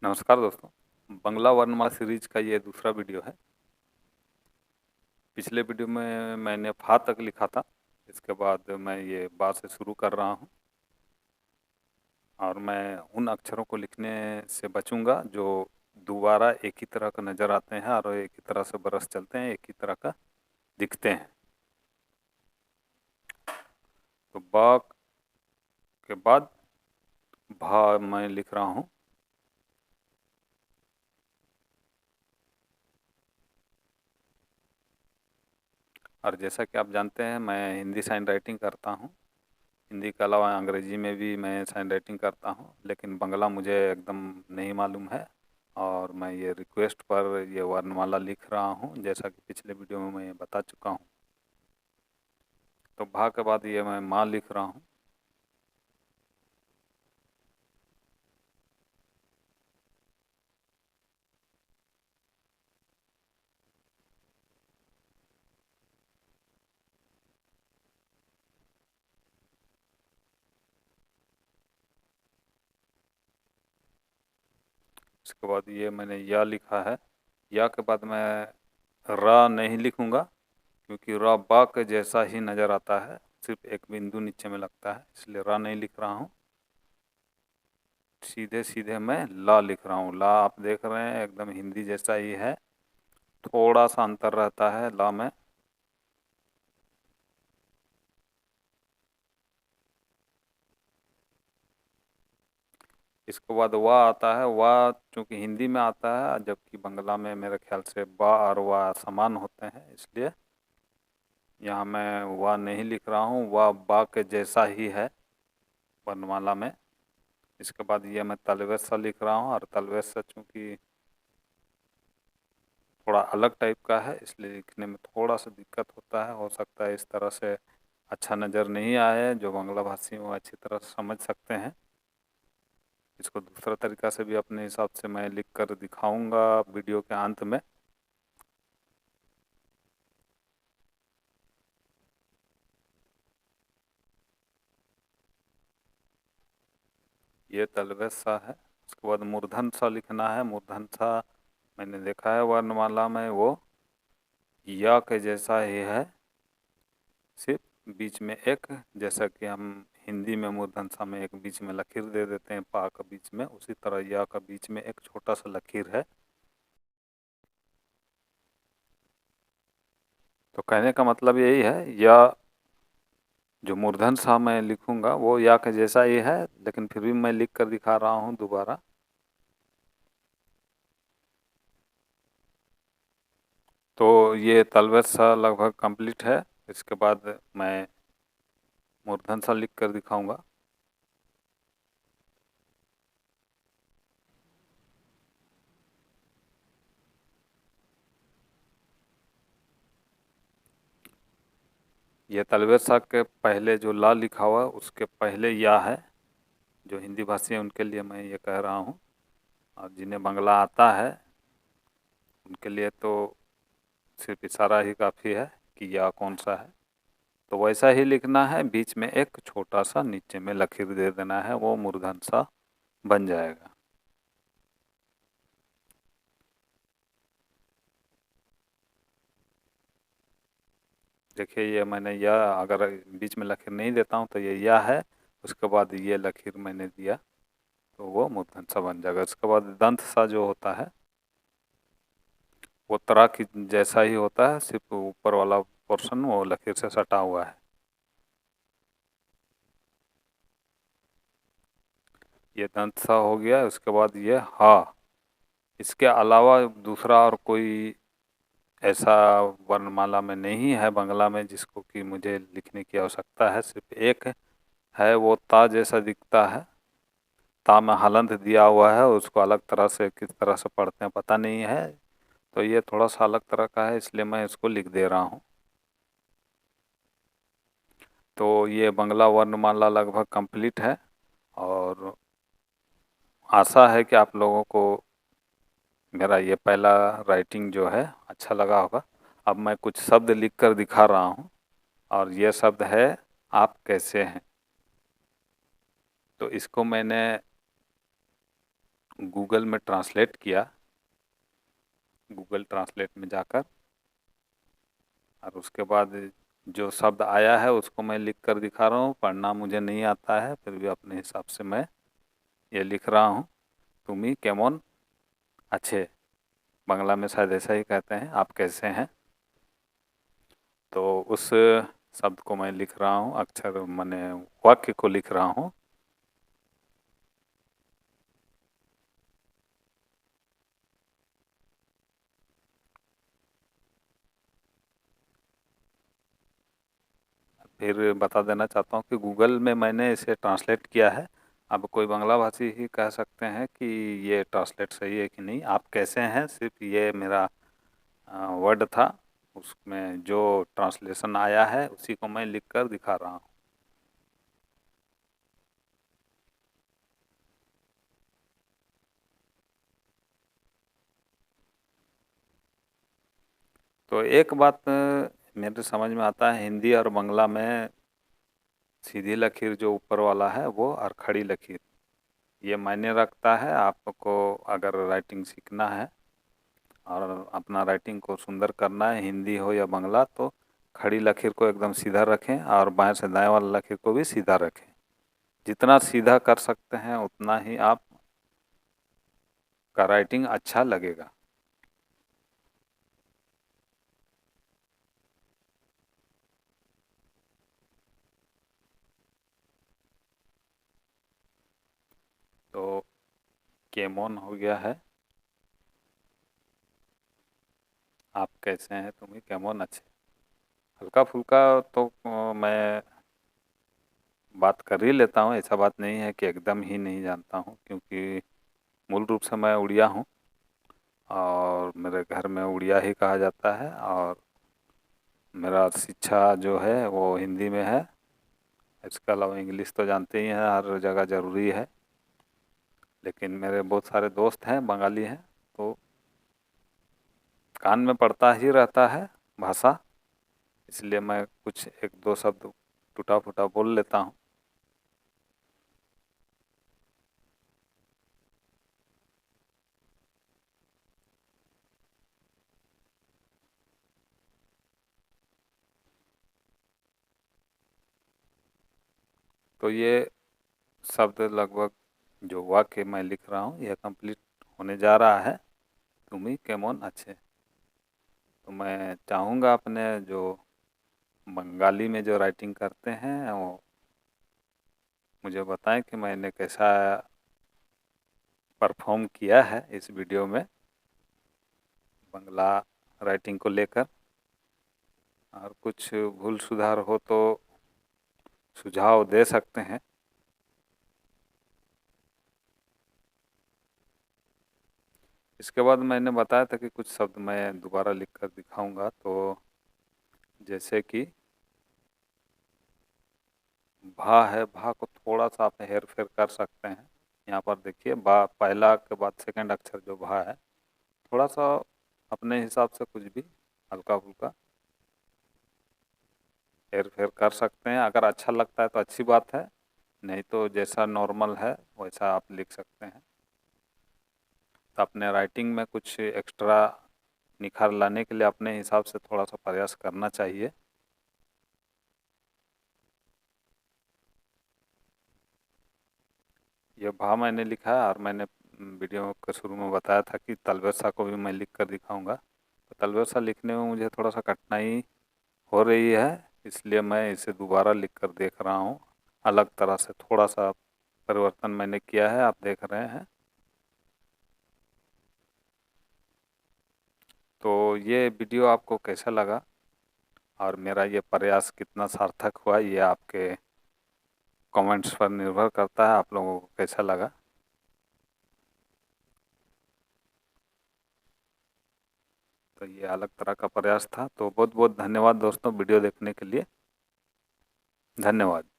नमस्कार दोस्तों। बंगला वर्णमाला सीरीज का ये दूसरा वीडियो है। पिछले वीडियो में मैंने फा तक लिखा था। इसके बाद मैं ये बा से शुरू कर रहा हूँ और मैं उन अक्षरों को लिखने से बचूंगा जो दोबारा एक ही तरह का नज़र आते हैं और एक ही तरह से बरस चलते हैं, एक ही तरह का दिखते हैं। तो बा के बाद भा मैं लिख रहा हूँ। और जैसा कि आप जानते हैं, मैं हिंदी साइन राइटिंग करता हूँ। हिंदी के अलावा अंग्रेजी में भी मैं साइन राइटिंग करता हूँ, लेकिन बंगला मुझे एकदम नहीं मालूम है। और मैं ये रिक्वेस्ट पर ये वर्णमाला लिख रहा हूँ, जैसा कि पिछले वीडियो में मैं बता चुका हूँ। तो भा के बाद ये मैं माँ लिख रहा हूँ। इसके बाद ये मैंने या लिखा है। या के बाद मैं रा नहीं लिखूँगा, क्योंकि रा बा के जैसा ही नज़र आता है, सिर्फ एक बिंदु नीचे में लगता है, इसलिए रा नहीं लिख रहा हूँ। सीधे सीधे मैं ला लिख रहा हूँ। ला आप देख रहे हैं एकदम हिंदी जैसा ही है, थोड़ा सा अंतर रहता है ला में। इसके बाद वाह आता है। वाह चूँकि हिंदी में आता है, जबकि बंगला में मेरे ख्याल से बा और वाह समान होते हैं, इसलिए यहाँ मैं वाह नहीं लिख रहा हूँ। वाह बा के जैसा ही है वर्णमाला में। इसके बाद ये मैं तलवेस सा लिख रहा हूँ, और तलवेस सा चूँकि थोड़ा अलग टाइप का है, इसलिए लिखने में थोड़ा सा दिक्कत होता है। हो सकता है इस तरह से अच्छा नज़र नहीं आए, जो बांग्ला भाषी वो अच्छी तरह समझ सकते हैं। इसको दूसरा तरीका से भी अपने हिसाब से मैं लिख कर दिखाऊंगा वीडियो के अंत में। ये तलवेस सा है। उसके बाद मूर्धन सा लिखना है। मूर्धन सा मैंने देखा है वर्णमाला में, वो या के जैसा ही है, सिर्फ बीच में एक, जैसा कि हम हिंदी में मूर्धन सा में एक बीच में लकीर दे देते हैं पा का बीच में, उसी तरह या का बीच में एक छोटा सा लकीर है। तो कहने का मतलब यही है, या जो मूर्धन सा मैं लिखूंगा वो या के जैसा ही है, लेकिन फिर भी मैं लिख कर दिखा रहा हूँ दोबारा। तो ये तलवत सा लगभग कंप्लीट है। इसके बाद मैं मूर्धन सा लिख कर दिखाऊंगा। ये तलवत सा के पहले जो ला लिखा हुआ है, उसके पहले या है। जो हिंदी भाषी हैं उनके लिए मैं ये कह रहा हूँ, और जिन्हें बांग्ला आता है उनके लिए तो सिर्फ इशारा ही काफ़ी है कि या कौन सा है। तो वैसा ही लिखना है, बीच में एक छोटा सा नीचे में लकीर दे देना है, वो मूर्धन सा बन जाएगा। देखिए ये मैंने या, अगर बीच में लकीर नहीं देता हूँ तो ये या है, उसके बाद ये लकीर मैंने दिया तो वो मूर्धन सा बन जाएगा। उसके बाद दंत सा जो होता है वो तरह की जैसा ही होता है, सिर्फ ऊपर वाला पोर्शन वो लकीर से सटा हुआ है। ये दंत सा हो गया। उसके बाद ये हा। इसके अलावा दूसरा और कोई ऐसा वर्णमाला में नहीं है बांग्ला में जिसको कि मुझे लिखने की आवश्यकता है। सिर्फ एक है, वो ता जैसा दिखता है। ता में हलंत दिया हुआ है, उसको अलग तरह से किस तरह से पढ़ते हैं पता नहीं है, तो ये थोड़ा सा अलग तरह का है, इसलिए मैं इसको लिख दे रहा हूँ। तो ये बांग्ला वर्णमाला लगभग कंप्लीट है, और आशा है कि आप लोगों को मेरा ये पहला राइटिंग जो है अच्छा लगा होगा। अब मैं कुछ शब्द लिख कर दिखा रहा हूँ, और ये शब्द है आप कैसे हैं। तो इसको मैंने गूगल में ट्रांसलेट किया, गूगल ट्रांसलेट में जाकर, और उसके बाद जो शब्द आया है उसको मैं लिख कर दिखा रहा हूँ। पढ़ना मुझे नहीं आता है, फिर भी अपने हिसाब से मैं ये लिख रहा हूँ। तुमी केमन अच्छे, बांग्ला में शायद ऐसा ही कहते हैं, आप कैसे हैं। तो उस शब्द को मैं लिख रहा हूँ, अक्षर माने वाक्य को लिख रहा हूँ। फिर बता देना चाहता हूँ कि गूगल में मैंने इसे ट्रांसलेट किया है। अब कोई बांग्ला भाषी ही कह सकते हैं कि ये ट्रांसलेट सही है कि नहीं। आप कैसे हैं, सिर्फ ये मेरा वर्ड था, उसमें जो ट्रांसलेशन आया है उसी को मैं लिख कर दिखा रहा हूँ। तो एक बात मेरे समझ में आता है, हिंदी और बांग्ला में सीधी लकीर जो ऊपर वाला है वो, और खड़ी लकीर, ये मायने रखता है। आपको अगर राइटिंग सीखना है और अपना राइटिंग को सुंदर करना है, हिंदी हो या बांग्ला, तो खड़ी लकीर को एकदम सीधा रखें और बाएं से दाएं वाला लकीर को भी सीधा रखें। जितना सीधा कर सकते हैं उतना ही आप का राइटिंग अच्छा लगेगा। तो केमन हो गया है, आप कैसे हैं, तुम्हें केमन अच्छे। हल्का फुल्का तो मैं बात कर ही लेता हूँ, ऐसा बात नहीं है कि एकदम ही नहीं जानता हूँ, क्योंकि मूल रूप से मैं उड़िया हूँ और मेरे घर में उड़िया ही कहा जाता है, और मेरा शिक्षा जो है वो हिंदी में है। इसके अलावा इंग्लिश तो जानते ही हैं, हर जगह ज़रूरी है। लेकिन मेरे बहुत सारे दोस्त हैं बंगाली हैं, तो कान में पड़ता ही रहता है भाषा, इसलिए मैं कुछ एक दो शब्द टूटा फूटा बोल लेता हूँ। तो ये शब्द लगभग जो वाक्य मैं लिख रहा हूँ यह कंप्लीट होने जा रहा है, तुम्ही केमन अच्छे। तो मैं चाहूँगा अपने जो बंगाली में जो राइटिंग करते हैं वो मुझे बताएं कि मैंने कैसा परफॉर्म किया है इस वीडियो में बांग्ला राइटिंग को लेकर, और कुछ भूल सुधार हो तो सुझाव दे सकते हैं। इसके बाद मैंने बताया था कि कुछ शब्द मैं दोबारा लिख कर दिखाऊंगा, तो जैसे कि भा है, भा को थोड़ा सा आप हेर फेर कर सकते हैं। यहाँ पर देखिए, बा पहला के बाद सेकंड अक्षर जो भा है, थोड़ा सा अपने हिसाब से कुछ भी हल्का फुल्का हेर फेर कर सकते हैं। अगर अच्छा लगता है तो अच्छी बात है, नहीं तो जैसा नॉर्मल है वैसा आप लिख सकते हैं। तो अपने राइटिंग में कुछ एक्स्ट्रा निखार लाने के लिए अपने हिसाब से थोड़ा सा प्रयास करना चाहिए। ये भा मैंने लिखा है, और मैंने वीडियो के शुरू में बताया था कि तलवेसा को भी मैं लिख कर दिखाऊंगा। तो तलवेसा लिखने में मुझे थोड़ा सा कठिनाई हो रही है, इसलिए मैं इसे दोबारा लिख कर देख रहा हूँ। अलग तरह से थोड़ा सा परिवर्तन मैंने किया है, आप देख रहे हैं। तो ये वीडियो आपको कैसा लगा और मेरा ये प्रयास कितना सार्थक हुआ, ये आपके कमेंट्स पर निर्भर करता है, आप लोगों को कैसा लगा। तो ये अलग तरह का प्रयास था। तो बहुत बहुत धन्यवाद दोस्तों वीडियो देखने के लिए। धन्यवाद।